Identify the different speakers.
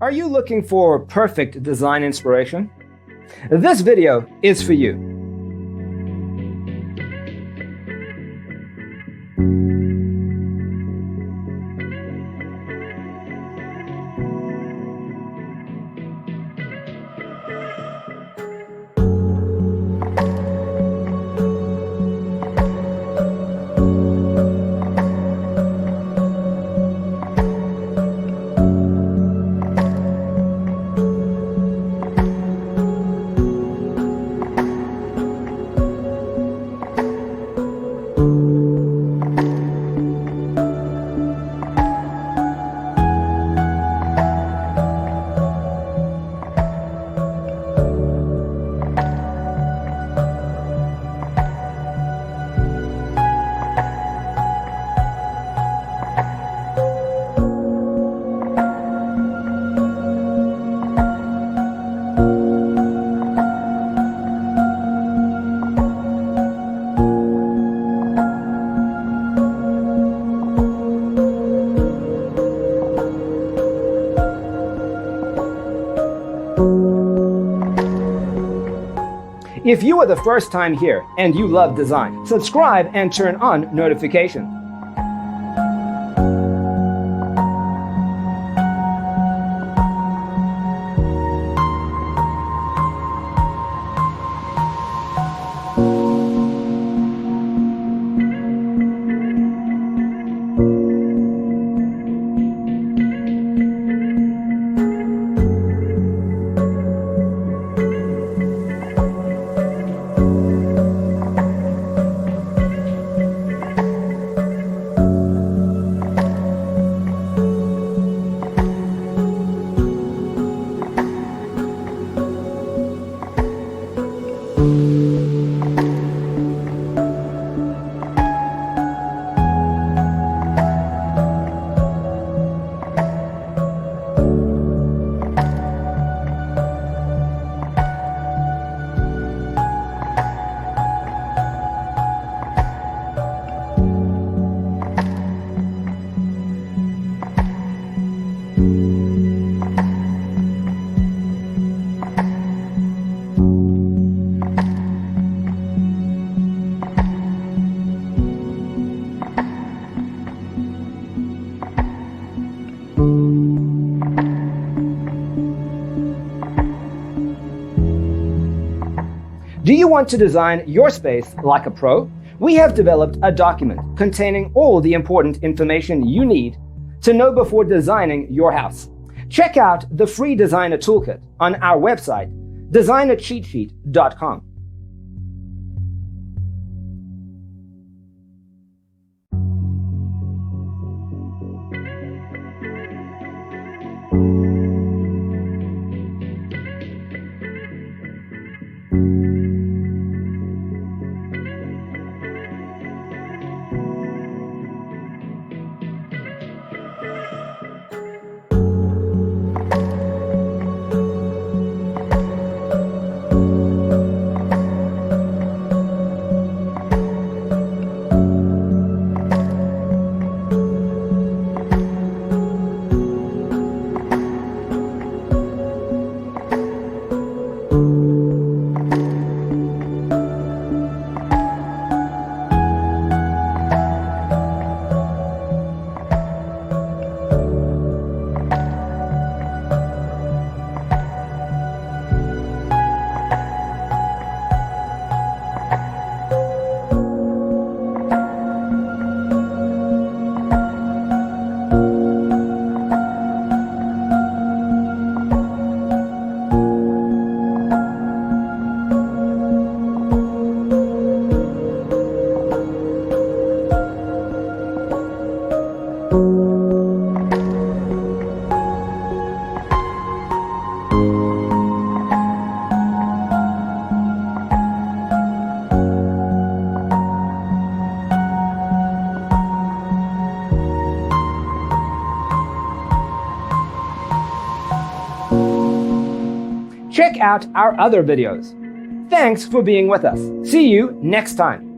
Speaker 1: Are you looking for perfect design inspiration? This video is for you. If you are the first time here and you love design, subscribe and turn on notifications. Do you want to design your space like a pro? We have developed a document containing all the important information you need to know before designing your house. Check out the free designer toolkit on our website, designercheatsheet.com. Check out our other videos. Thanks for being with us. See you next time.